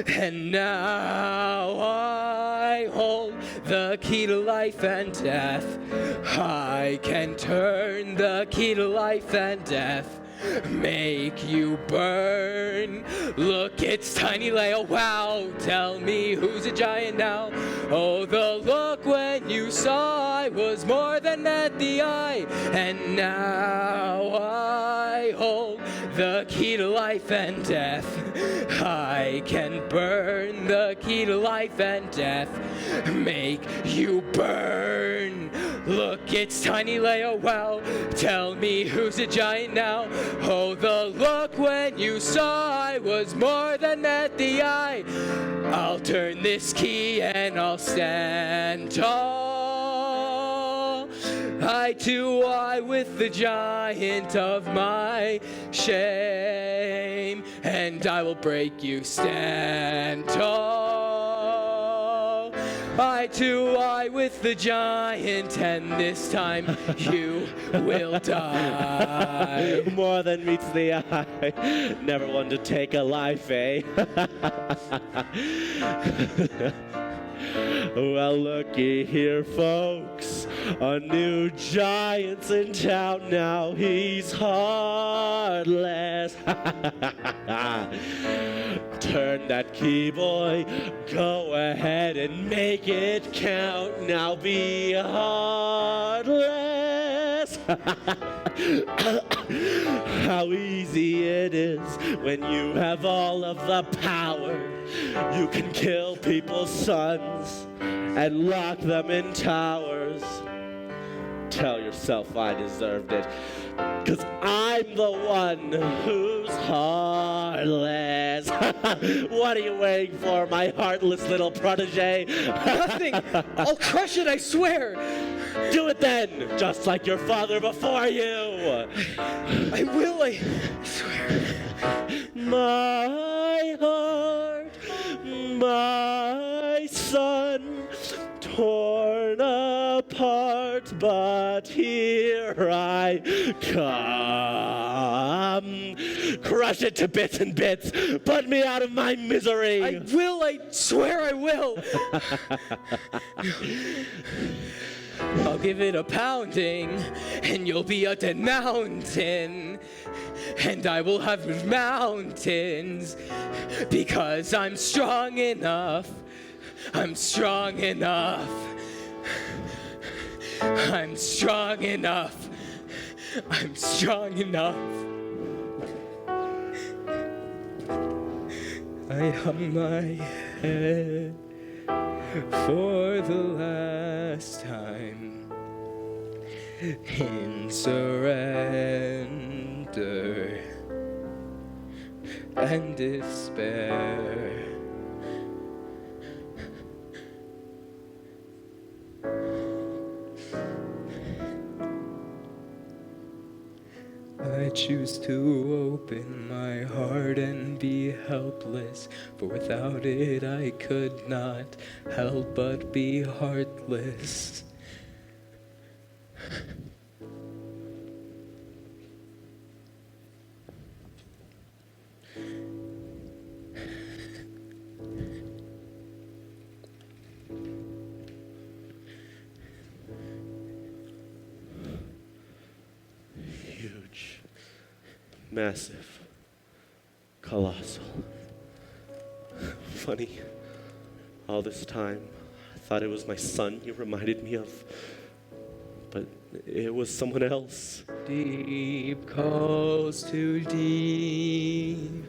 And now I hold the key to life and death. I can turn the key to life and death. Make you burn. Look, it's Tiny Leo. Wow, tell me who's a giant now. Oh, the look when you saw I was more than met the eye. And now I hold the key to life and death. I can burn the key to life and death. Make you burn. Look, it's Tiny Leo. Wow, tell me who's a giant now. Oh, the look when you saw I was more than met the eye. I'll turn this key and I'll stand tall. Eye to eye with the giant of my shame, and I will break you. Stand tall. Eye to eye with the giant, and this time you will die. More than meets the eye. Never one to take a life, eh? Well, looky here, folks. A new giant's in town now. He's heartless. Turn that key, boy. Go ahead and make it count. Now be heartless. How easy it is when you have all of the power. You can kill people's sons and lock them in towers. Tell yourself I deserved it, 'cause I'm the one who's heartless. What are you waiting for, my heartless little protege? Nothing. I'll crush it, I swear. Do it then, just like your father before you. I will, I swear. My heart, my son, torn apart, but here I come. Crush it to bits and bits. Put me out of my misery. I will, I swear I will. I'll give it a pounding, and you'll be a dead mountain. And I will have mountains, because I'm strong enough. I'm strong enough. I'm strong enough. I'm strong enough. I hung my head for the last time in surrender and despair. I choose to open my heart and be helpless, for without it I could not help but be heartless. Huge, massive, colossal. Funny, all this time, I thought it was my son you reminded me of, but it was someone else. Deep calls to deep.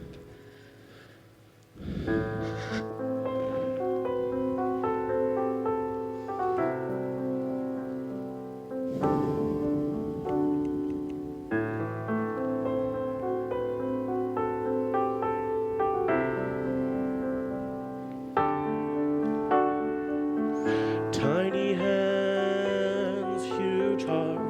Tiny hands, huge heart,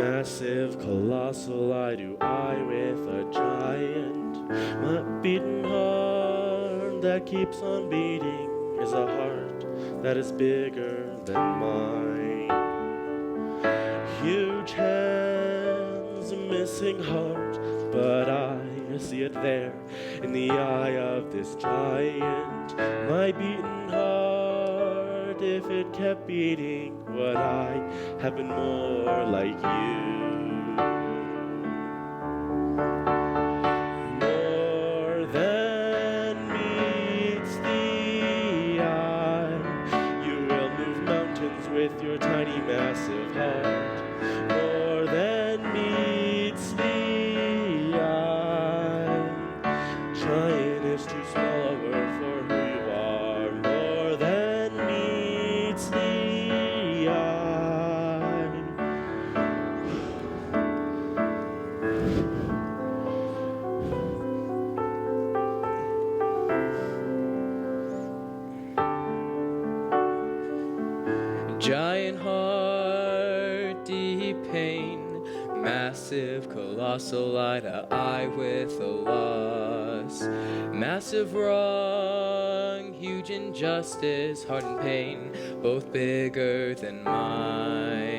massive, colossal, eye to eye with a giant. My beating heart that keeps on beating is a heart that is bigger than mine. Huge hands, a missing heart, but I see it there in the eye of this giant. My beaten heart, if it kept beating, would I have been more like you? More than meets the eye, you will move mountains with your tiny, massive heart. More than meets the eye, giant is too small a word for who you are. More than meets the eye. Giant heart, deep pain, massive, colossal, eye to eye with a loss. Massive wrong, huge injustice, heart and pain, both bigger than mine.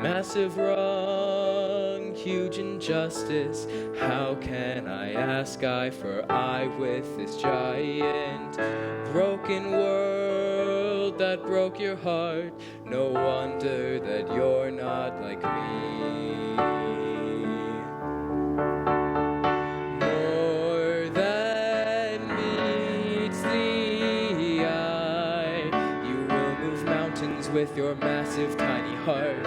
Massive wrong, huge injustice, how can I ask eye for eye with this giant? Broken world that broke your heart, no wonder that you're not like me. More than meets the eye, you will move mountains with your massive tiny heart.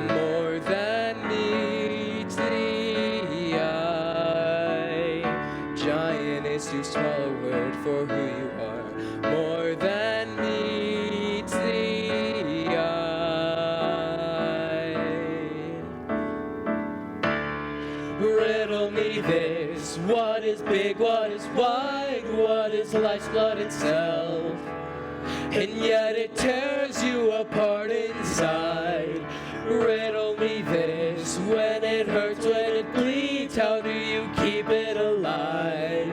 More than meets the eye, giant is too small a word for who you are. More than meets the eye. Riddle me this, what is big, what is wide, what is life's blood itself? And yet it tears you apart inside. Riddle me this, when it hurts, when it bleeds, how do you keep it alive?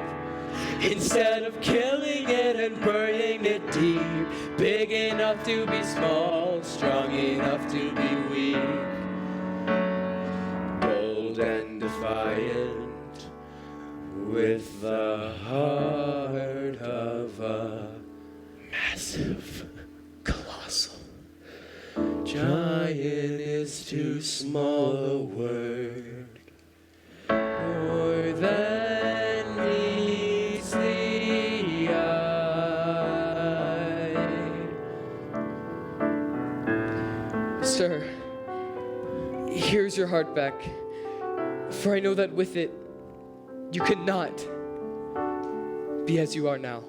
Instead of killing it and burying it deep, big enough to be small, strong enough to be weak, bold and defiant, with the heart of a massive, colossal giant is too small a word. More than meets the eye. Sir, here's your heart back, for I know that with it, you cannot be as you are now.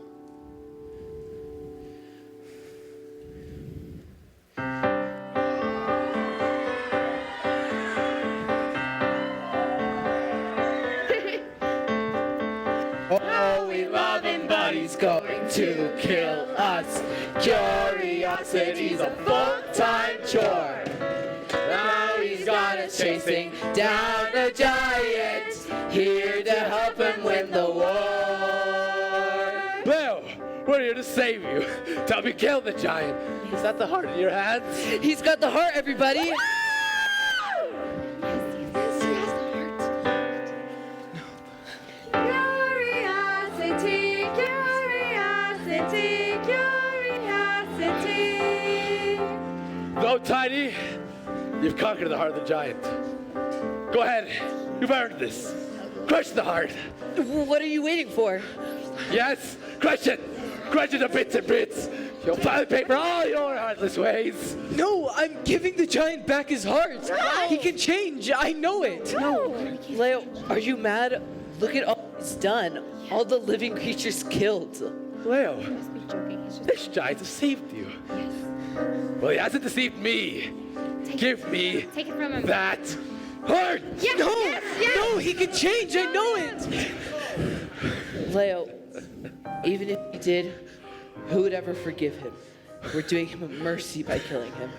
Oh, we love him, but he's going to kill us. Curiosity's a full-time chore. Now he's got us chasing down a giant, here to help him win the war. Leo, we're here to save you. Tell me, kill the giant. Is that the heart in your hands? He's got the heart, everybody. Curiosity, curiosity, curiosity. No, Tiny. You've conquered the heart of the giant. Go ahead. You've earned this. Crush the heart. What are you waiting for? Yes, crush it. Crush it to bits and bits. You'll pile paper all your heartless ways. No, I'm giving the giant back his heart. No. He can change. I know it. No. Leo, are you mad? Look at all he's done. All the living creatures killed. Leo, He must be joking. He's just this giant deceived you. yes. Well, he hasn't deceived me. Give me Take it from him. that heart. Yes, No, yes, yes. no, he can change. I know it. Leo, even if he did, who would ever forgive him? We're doing him a mercy by killing him.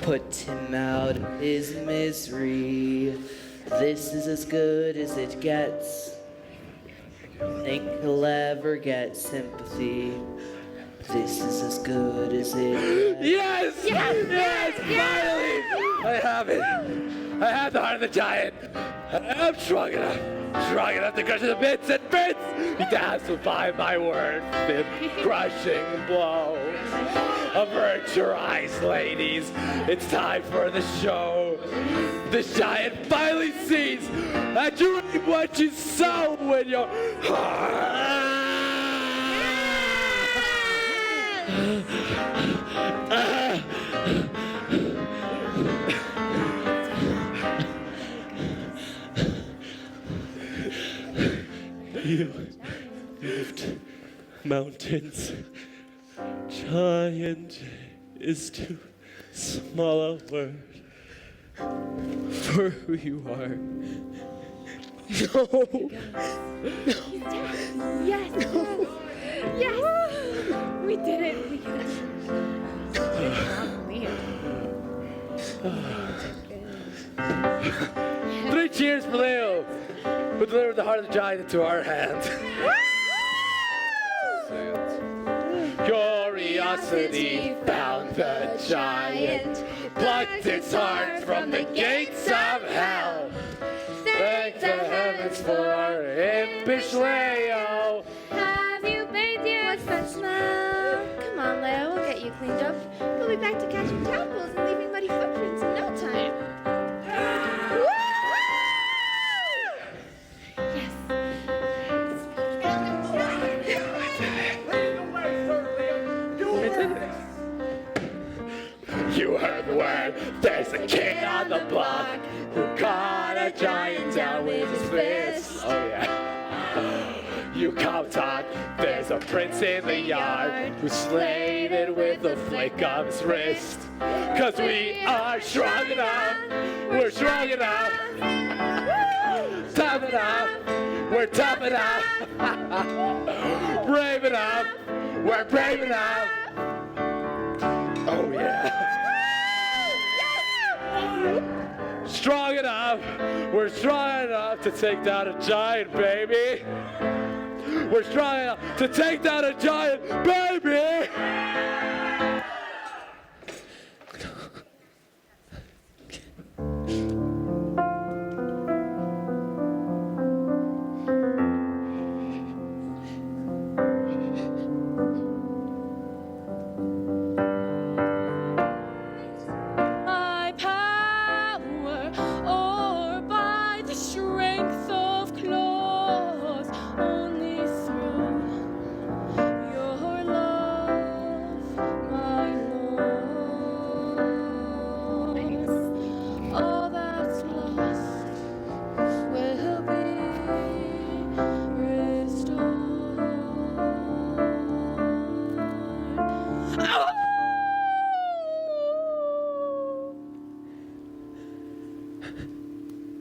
Put him out of his misery. This is as good as it gets. Think he'll ever get sympathy. This is as good as it gets. Yes! Yes, Yes! yes, Finally! I have it. I have the heart of the giant. I'm strong enough to crush the bits and bits. He dazzled my worth in crushing blow. Avert your eyes, ladies. It's time for the show. The giant finally sees that you reap what you sow in your heart. You moved mountains. Giant is too small a word For who you are. No. Yes. Yes. We did it. We did it. Good job, Liam. 3 cheers for Leo, who delivered the heart of the giant into our hands. Curiosity found the giant, plucked its heart from the gates of hell. Thank the heavens for our impish Leo. Have you bathed yet? What's that smell? Come on, Leo. We'll get you cleaned up. We'll be back to catching tadpoles and leaving muddy footprints in no time. You heard the word, there's a king on the block who caught a giant down with his fist. Oh yeah. You come talk, there's a prince in the yard who slayed it with a flick of his wrist. Cause we are strong enough, we're strong enough, tough enough, we're tough enough, brave enough, we're brave enough. Oh yeah. Strong enough, we're strong enough to take down a giant, baby. We're strong enough to take down a giant, baby.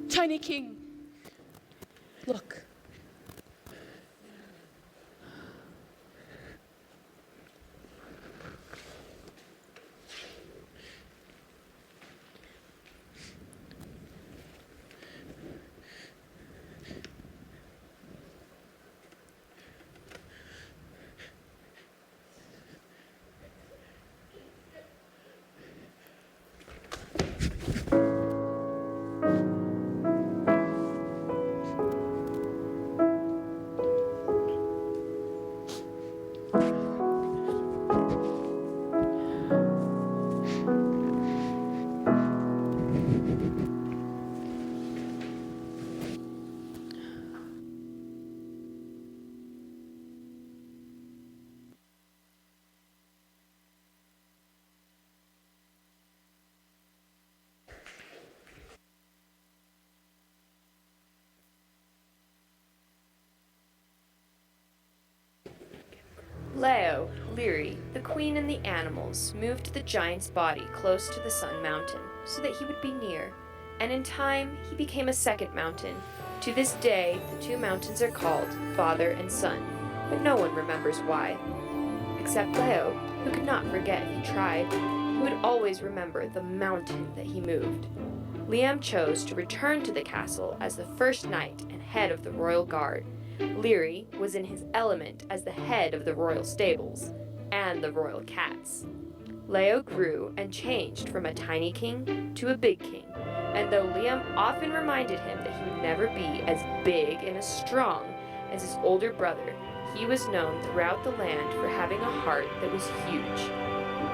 Tiny King, look. Leo, Leary, the queen, and the animals moved the giant's body close to the Sun Mountain so that he would be near, and in time he became a second mountain. To this day, the 2 mountains are called Father and Son, but no one remembers why. Except Leo, who could not forget if he tried, who would always remember the mountain that he moved. Liam chose to return to the castle as the first knight and head of the royal guard. Leary was in his element as the head of the royal stables and the royal cats. Leo grew and changed from a tiny king to a big king, and though Liam often reminded him that he would never be as big and as strong as his older brother, he was known throughout the land for having a heart that was huge,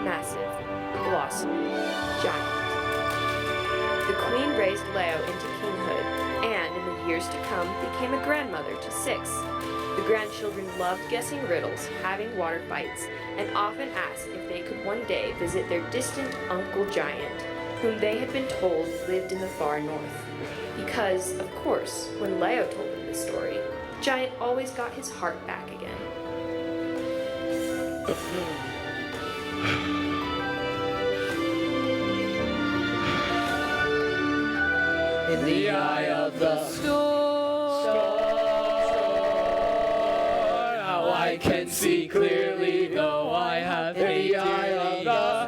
massive, colossal, giant. The queen raised Leo into kinghood, and in the years to come became a grandmother to 6. The grandchildren loved guessing riddles, having water fights, and often asked if they could one day visit their distant Uncle Giant, whom they had been told lived in the far north. Because, of course, when Leo told them the story, Giant always got his heart back again. In the eye of the storm, now I can see clearly, though I have faith. In the eye of the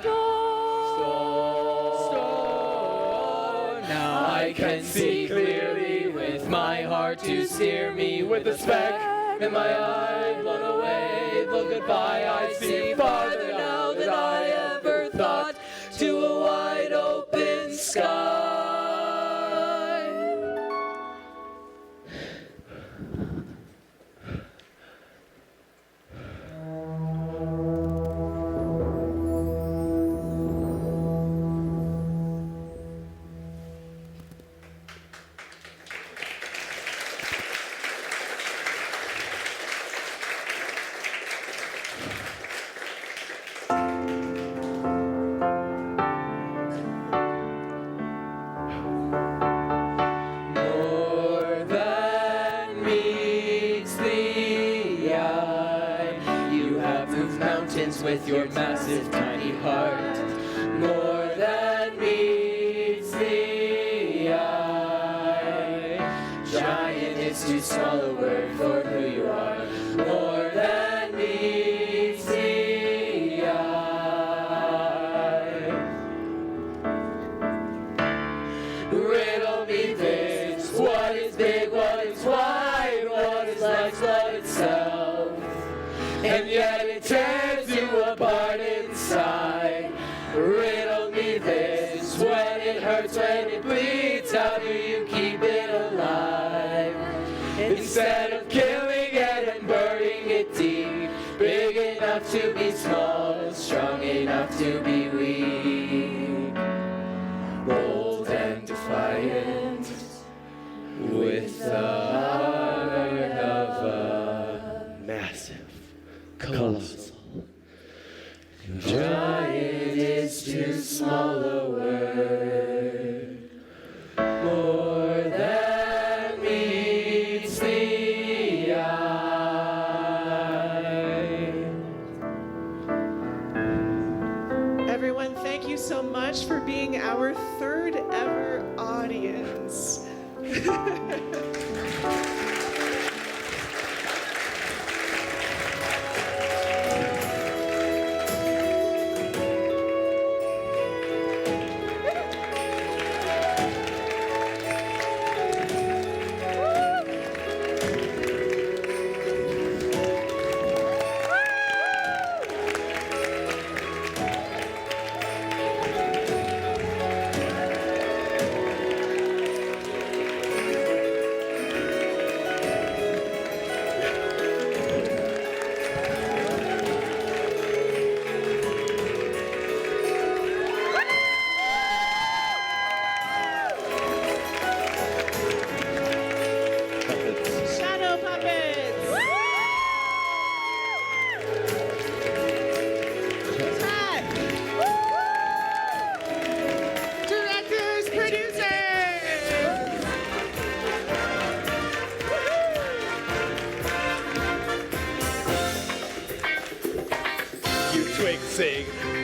storm, now I can see clearly, with my heart to steer me, with a speck in my eye blown away. Look goodbye, I see farther now than I ever thought, to a wide open sky. With your massive tiny heart, more than meets the eye. Giant is too small a word for who you are, more than meets the eye. Riddle me this, what is big, what is wide, what is life's love itself, and yet it tears you apart inside. Riddle me this, when it hurts, when it bleeds, how do you keep it alive? Instead of killing it and burying it deep, big enough to be small, strong enough to be weak, bold and defiant, with the heart of a massive, colossal. Giant is too small a word, more than meets the eye. Everyone, thank you so much for being our 3rd ever audience.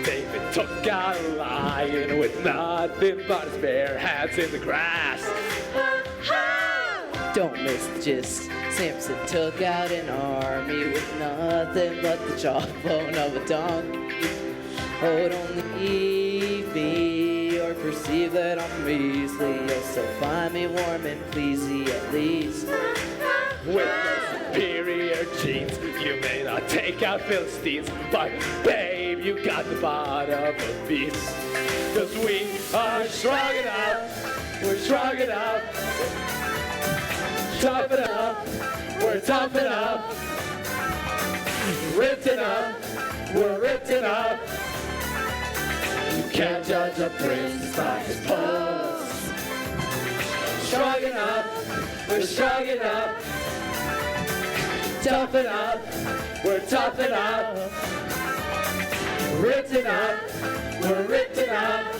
David took out a lion with nothing but his bare hands in the grass. Don't miss the gist. Samson took out an army with nothing but the jawbone of a donkey. Oh, don't leave me or perceive that I'm measly. You'll still find me warm and pleasy at least. With no superior genes, you may not take out Philistines, but baby, you got the bottom of a beast. Cause we are strong enough, we're strong enough, tough enough, we're tough enough, ripped enough, we're ripped enough. You can't judge a prince by his pose. Strong enough, we're strong enough, tough enough, we're tough enough, ripped enough, we're ripped enough.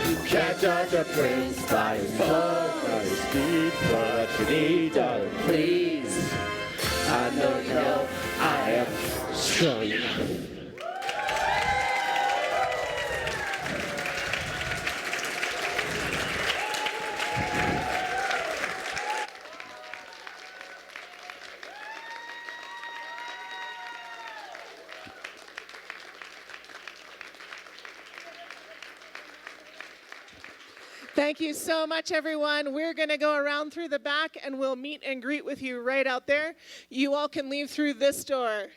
You can't judge a prince by his pose or his speed. What you need, darling, please. I know you know I am strong enough. Thank you so much, everyone. We're going to go around through the back, and we'll meet and greet with you right out there. You all can leave through this door.